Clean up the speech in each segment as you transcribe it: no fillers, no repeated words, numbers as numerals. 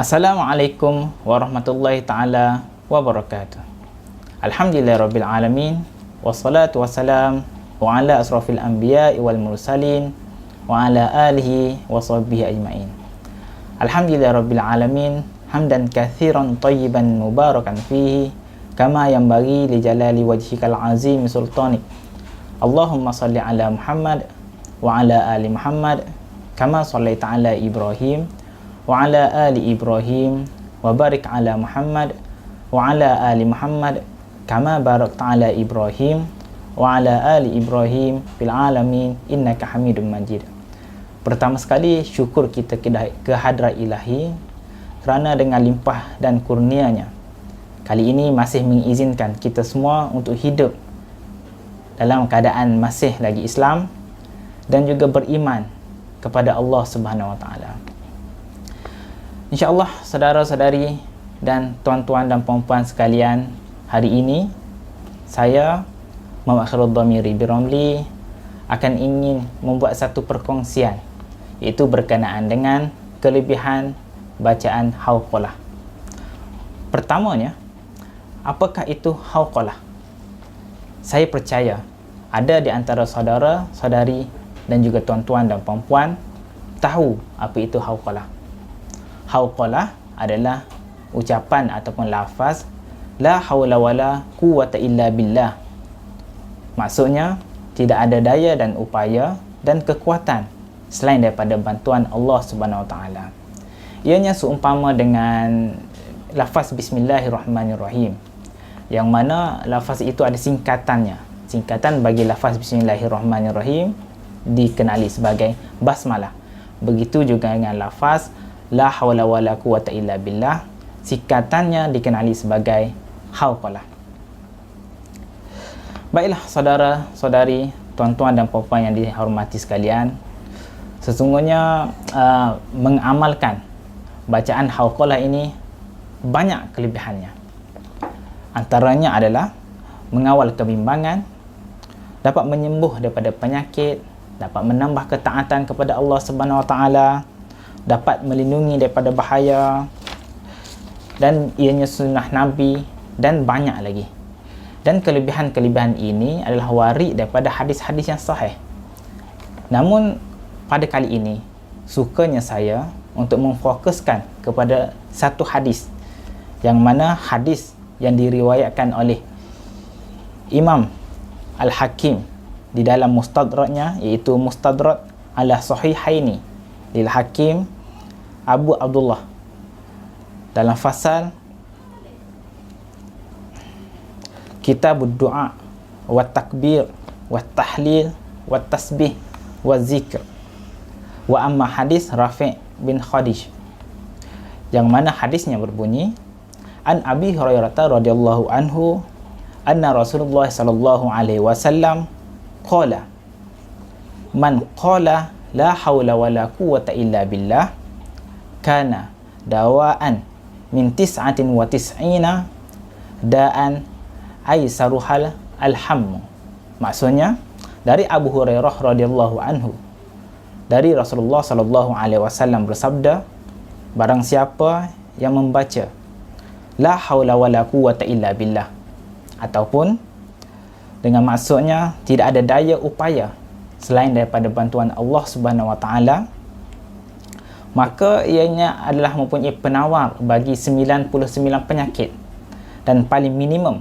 Assalamualaikum warahmatullahi ta'ala wabarakatuh. Alhamdulillahirabbil alamin, wassalatu wassalam wa ala asrafil anbiya'i wal mursalin wa ala alihi wa sahbihi ajmain. Alhamdulillahirabbil alamin, hamdan katsiran thayyiban mubarakan fihi kama yanbaghi li jalali wajhikal azim sultanik. Allahumma salli ala Muhammad wa ala ali Muhammad kama sallaita ala Ibrahim wa ala ali Ibrahim wa barik ala Muhammad wa ala ali Muhammad kama barakta ala Ibrahim wa ala ali Ibrahim fil alamin innaka Hamidum Majid. Pertama sekali syukur kita ke hadrat Ilahi kerana dengan limpah dan kurnianya kali ini masih mengizinkan kita semua untuk hidup dalam keadaan masih lagi Islam dan juga beriman kepada Allah Subhanahu Wa Taala. InsyaAllah saudara-saudari dan tuan-tuan dan puan-puan sekalian, hari ini saya Muhammad Khairul Dhamiri Biramli akan ingin membuat satu perkongsian, iaitu berkenaan dengan kelebihan bacaan hauqalah. Pertamanya, apakah itu hauqalah? Saya percaya ada di antara saudara-saudari dan juga tuan-tuan dan puan-puan tahu apa itu hauqalah. Hauqalah adalah ucapan ataupun lafaz la haula wala quwwata illa billah. Maksudnya tidak ada daya dan upaya dan kekuatan selain daripada bantuan Allah Subhanahu Wa Taala. Ianya seumpama dengan lafaz bismillahirrahmanirrahim, yang mana lafaz itu ada singkatannya. Singkatan bagi lafaz bismillahirrahmanirrahim dikenali sebagai basmalah. Begitu juga dengan lafaz la hawla wala quwwata illa billah, singkatannya dikenali sebagai hauqalah. Baiklah saudara-saudari, tuan-tuan dan puan-puan yang dihormati sekalian, sesungguhnya mengamalkan bacaan hauqalah ini banyak kelebihannya. Antaranya adalah mengawal kebimbangan, dapat menyembuh daripada penyakit, dapat menambah ketaatan kepada Allah Subhanahu Wa Taala, dapat melindungi daripada bahaya, dan ianya sunnah Nabi, dan banyak lagi. Dan kelebihan-kelebihan ini adalah warid daripada hadis-hadis yang sahih. Namun pada kali ini sukanya saya untuk memfokuskan kepada satu hadis, yang mana hadis yang diriwayatkan oleh Imam Al-Hakim di dalam mustadraknya, iaitu Mustadrak ala Sahihaini lil Hakim Abu Abdullah, dalam fasal Kitabud Du'a wa Takbir wa Tahlil wa Tasbih wa Zikr, wa amma hadis Rafi' bin Khadij, yang mana hadisnya berbunyi an Abi Hurairah radhiyallahu anhu anna Rasulullah sallallahu alaihi wasallam qala man qala la haula wala quwwata illa billah kana dawaan min tis'atin wa tis'ina da'an aisaruhal alhammu. Maksudnya dari Abu Hurairah radhiyallahu anhu, dari Rasulullah sallallahu alaihi wasallam bersabda, barang siapa yang membaca la haula wala quwwata illa billah, ataupun dengan maksudnya tidak ada daya upaya selain daripada bantuan Allah Subhanahu Wa Taala, maka ianya adalah mempunyai penawar bagi 99 penyakit, dan paling minimum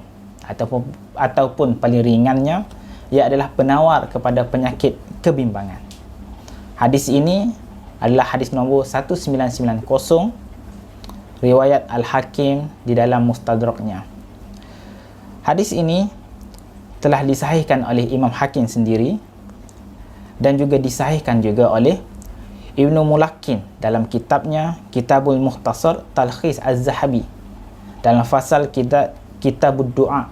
ataupun paling ringannya ia adalah penawar kepada penyakit kebimbangan. Hadis ini adalah hadis nombor 1990 riwayat Al-Hakim di dalam Mustadraknya. Hadis ini telah disahihkan oleh Imam Hakim sendiri dan juga disahihkan juga oleh Ibnu Mulaqin dalam kitabnya Kitabul Mukhtasar Talkhis Az-Zahabi dalam fasal Kitabud Du'a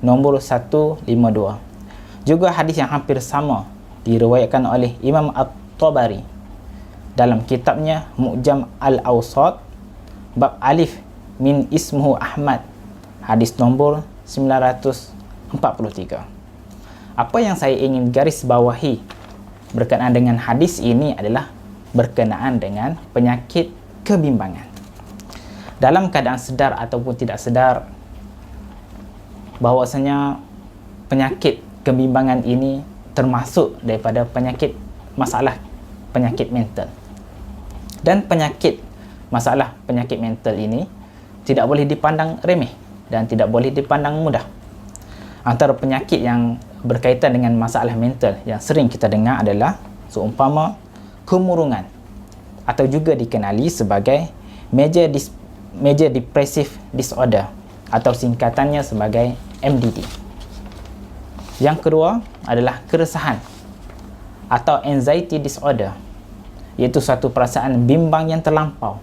nombor 152. Juga hadis yang hampir sama diriwayatkan oleh Imam At-Tabari dalam kitabnya Mu'jam Al-Awsat bab alif min ismuhu Ahmad, hadis nombor 943. Apa yang saya ingin garis bawahi berkenaan dengan hadis ini adalah berkenaan dengan penyakit kebimbangan. dalam keadaan sedar ataupun tidak sedar bahawasanya penyakit kebimbangan ini termasuk daripada masalah penyakit mental. Dan masalah penyakit mental ini tidak boleh dipandang remeh dan tidak boleh dipandang mudah. Antara penyakit yang berkaitan dengan masalah mental yang sering kita dengar adalah seumpama kemurungan atau juga dikenali sebagai major depressive disorder atau singkatannya sebagai MDD. Yang kedua adalah keresahan atau anxiety disorder, iaitu suatu perasaan bimbang yang terlampau,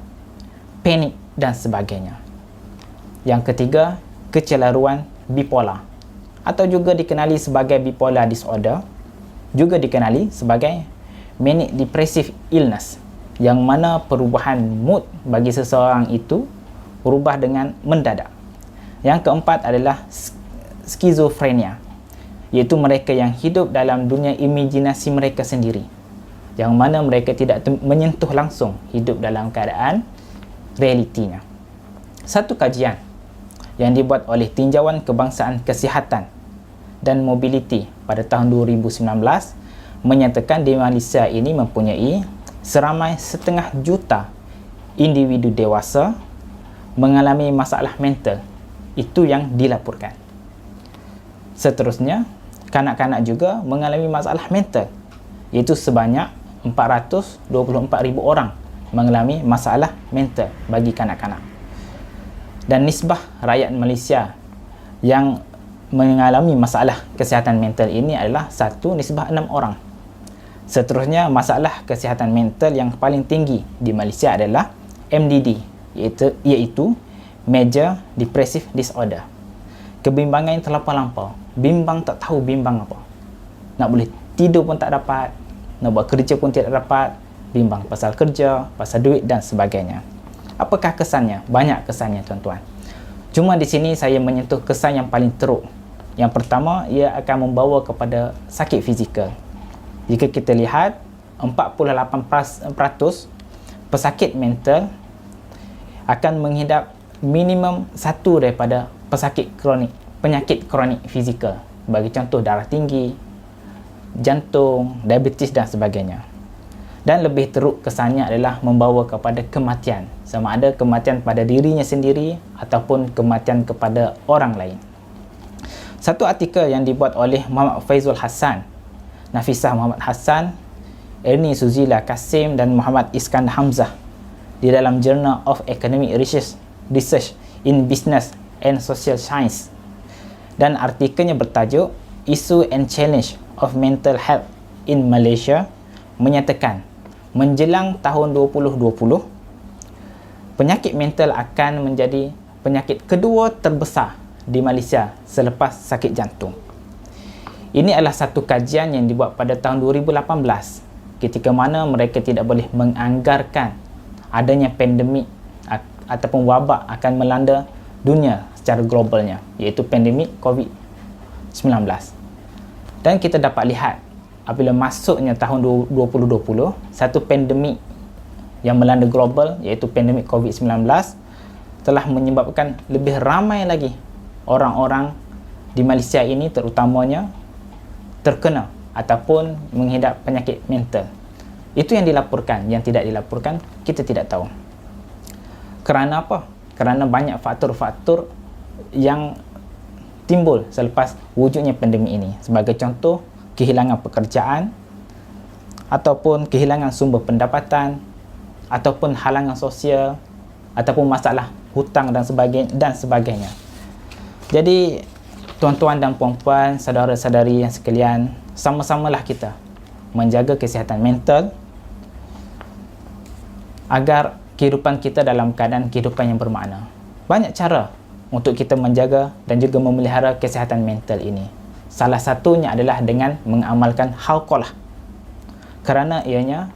panik dan sebagainya. Yang ketiga, kecelaruan bipolar atau juga dikenali sebagai bipolar disorder, juga dikenali sebagai manic depressive illness, yang mana perubahan mood bagi seseorang itu berubah dengan mendadak. Yang keempat adalah skizofrenia, iaitu mereka yang hidup dalam dunia imajinasi mereka sendiri, yang mana mereka tidak menyentuh langsung hidup dalam keadaan realitinya. Satu kajian yang dibuat oleh Tinjauan Kebangsaan Kesihatan dan Mobiliti pada tahun 2019 menyatakan di Malaysia ini mempunyai seramai 500,000 individu dewasa mengalami masalah mental. Itu yang dilaporkan. Seterusnya, kanak-kanak juga mengalami masalah mental, iaitu sebanyak 424,000 orang mengalami masalah mental bagi kanak-kanak. Dan nisbah rakyat Malaysia yang mengalami masalah kesihatan mental ini adalah 1:6 orang. Seterusnya, masalah kesihatan mental yang paling tinggi di Malaysia adalah MDD, iaitu Major Depressive Disorder. Kebimbangan yang terlampau-lampau, bimbang tak tahu bimbang apa. Nak boleh tidur pun tak dapat, nak buat kerja pun tidak dapat, bimbang pasal kerja, pasal duit dan sebagainya. Apakah kesannya? Banyak kesannya, tuan-tuan. Cuma di sini saya menyentuh kesan yang paling teruk. Yang pertama, ia akan membawa kepada sakit fizikal. Jika kita lihat, 48% pesakit mental akan menghidap minimum satu daripada penyakit kronik fizikal. Bagi contoh, darah tinggi, jantung, diabetes dan sebagainya. Dan lebih teruk kesannya adalah membawa kepada kematian, sama ada kematian pada dirinya sendiri ataupun kematian kepada orang lain. Satu artikel yang dibuat oleh Muhammad Faizul Hassan, Nafisah Muhammad Hassan, Ernie Suzila Kasim dan Muhammad Iskandar Hamzah di dalam Journal of Economic Research in Business and Social Science, dan artikelnya bertajuk Issue and Challenge of Mental Health in Malaysia, menyatakan menjelang tahun 2020 penyakit mental akan menjadi penyakit kedua terbesar di Malaysia selepas sakit jantung. Ini adalah satu kajian yang dibuat pada tahun 2018, ketika mana mereka tidak boleh menganggarkan adanya pandemik ataupun wabak akan melanda dunia secara globalnya, iaitu pandemik COVID-19. Dan kita dapat lihat apabila masuknya tahun 2020, satu pandemik yang melanda global, iaitu pandemik COVID-19, telah menyebabkan lebih ramai lagi orang-orang di Malaysia ini terutamanya terkena ataupun menghidap penyakit mental. Itu yang dilaporkan. Yang tidak dilaporkan, kita tidak tahu. Kerana apa? Kerana banyak faktor-faktor yang timbul selepas wujudnya pandemik ini. Sebagai contoh, kehilangan pekerjaan ataupun kehilangan sumber pendapatan ataupun halangan sosial ataupun masalah hutang dan sebagainya. Jadi, tuan-tuan dan puan-puan, saudara-saudari yang sekalian, sama-samalah kita menjaga kesihatan mental agar kehidupan kita dalam keadaan kehidupan yang bermakna. Banyak cara untuk kita menjaga dan juga memelihara kesihatan mental ini. Salah satunya adalah dengan mengamalkan hauqalah. Kerana ianya,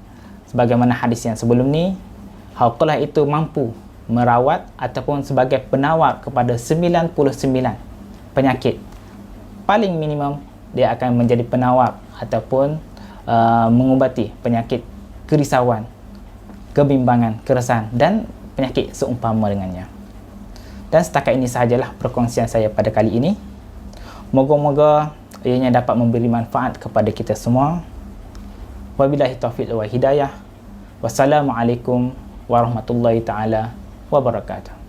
sebagaimana hadis yang sebelum ni, hauqalah itu mampu merawat ataupun sebagai penawar kepada 99 penyakit. Paling minimum, dia akan menjadi penawar ataupun mengubati penyakit kerisauan, kebimbangan, keresahan dan penyakit seumpama dengannya. Dan setakat ini sahajalah perkongsian saya pada kali ini. Moga-moga ianya dapat memberi manfaat kepada kita semua. Wabillahi taufiq wal hidayah. Wassalamualaikum warahmatullahi taala wabarakatuh.